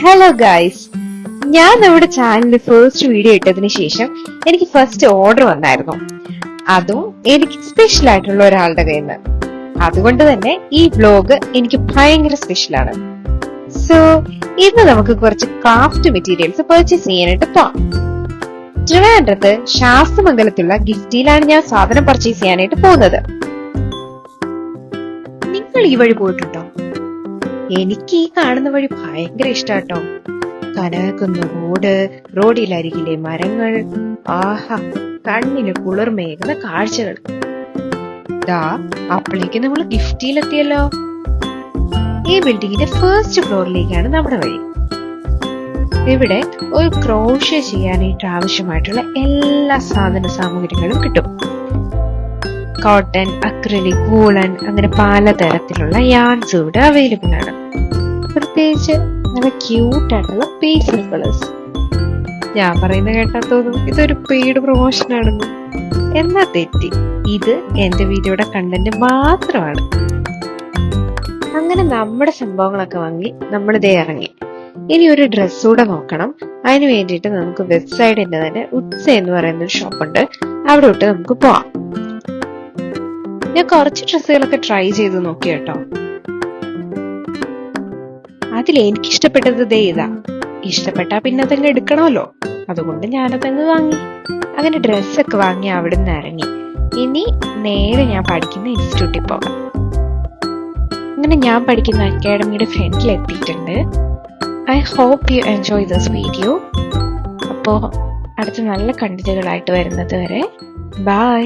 Hello guys, ഞാൻ നമ്മുടെ ചാനലിൽ ഫസ്റ്റ് വീഡിയോ ഇട്ടതിന് ശേഷം എനിക്ക് ഫസ്റ്റ് ഓർഡർ വന്നായിരുന്നു. അതും എനിക്ക് സ്പെഷ്യൽ ആയിട്ടുള്ള ഒരാളുടെ കയ്യിൽ നിന്ന്. അതുകൊണ്ട് തന്നെ ഈ വ്ലോഗ് എനിക്ക് ഭയങ്കര സ്പെഷ്യലാണ്. സോ ഇന്ന് നമുക്ക് കുറച്ച് ക്രാഫ്റ്റ് മെറ്റീരിയൽസ് പർച്ചേസ് ചെയ്യാനായിട്ട് പോവാം. ട്രിവാൻഡ്രത്ത് ശാസ്തമംഗലത്തുള്ള ഗിഫ്റ്റിയിലാണ് ഞാൻ സാധനം പർച്ചേസ് ചെയ്യാനായിട്ട് പോകുന്നത്. നിങ്ങൾ ഈ വഴി പോയിട്ടുണ്ടോ? എനിക്ക് ഈ കാണുന്ന വഴി ഭയങ്കര ഇഷ്ടാട്ടോ. കനകുന്ന റോഡിലരികിലെ മരങ്ങൾ, ആഹാ, കണ്ണിന് കുളിർമേകുന്ന കാഴ്ചകൾ. ദാ അപ്പോഴേക്ക് നമ്മൾ ഗിഫ്റ്റിയിലെത്തിയല്ലോ. ഈ ബിൽഡിങ്ങിന്റെ ഫസ്റ്റ് ഫ്ലോറിലേക്കാണ് നമ്മുടെ വഴി. ഇവിടെ ഒരു ക്രോഷ്യ ചെയ്യാനായിട്ട് ആവശ്യമായിട്ടുള്ള എല്ലാ സാധന സാമഗ്രികളും കിട്ടും. കോട്ടൺ, അക്രിലിക്, വൂളൻ, അങ്ങനെ പലതരത്തിലുള്ള യാൺസ് ഇവിടെ അവൈലബിൾ ആണ്. പ്രത്യേകിച്ച് നല്ല ക്യൂട്ടായിട്ടുള്ള പേസ്റ്റൽ കളേഴ്സ്. ഞാൻ പറയുന്ന കേട്ടാ തോന്നും ഇതൊരു പെയ്ഡ് പ്രൊമോഷൻ ആണെന്ന്. എന്നാ തെറ്റി, ഇത് എന്റെ വീഡിയോയുടെ കണ്ടന്റ് മാത്രമാണ്. അങ്ങനെ നമ്മുടെ സംഭവങ്ങളൊക്കെ വാങ്ങി നമ്മളിതേ ഇറങ്ങി. ഇനി ഒരു ഡ്രസ് കൂടെ നോക്കണം. അതിന് വേണ്ടിയിട്ട് നമുക്ക് വെബ്സൈറ്റിന്റെ തന്നെ ഉത്സ എന്ന് പറയുന്ന ഒരു ഷോപ്പുണ്ട്, അവിടെ വിട്ട് നമുക്ക് പോവാം. ഞാൻ കുറച്ച് ഡ്രസ്സുകളൊക്കെ ട്രൈ ചെയ്ത് നോക്കി കേട്ടോ. അതിൽ എനിക്ക് ഇഷ്ടപ്പെട്ടത് ദേ ഇതാ. ഇഷ്ടപ്പെട്ടാ പിന്നെ അതങ്ങ് എടുക്കണമല്ലോ, അതുകൊണ്ട് ഞാനതങ്ങ് വാങ്ങി. അങ്ങനെ ഡ്രസ്സൊക്കെ വാങ്ങി അവിടെ നിന്ന് ഇറങ്ങി. ഇനി നേരെ ഞാൻ പഠിക്കുന്ന ഇൻസ്റ്റിറ്റ്യൂട്ടിൽ പോകാം. അങ്ങനെ ഞാൻ പഠിക്കുന്ന അക്കാഡമിയുടെ ഫ്രണ്ടിൽ എത്തിയിട്ടുണ്ട്. I hope you enjoy this video. അപ്പോൾ അടുത്ത നല്ല കണ്ടന്റുകളായിട്ട് വരുന്നത് വരെ ബൈ.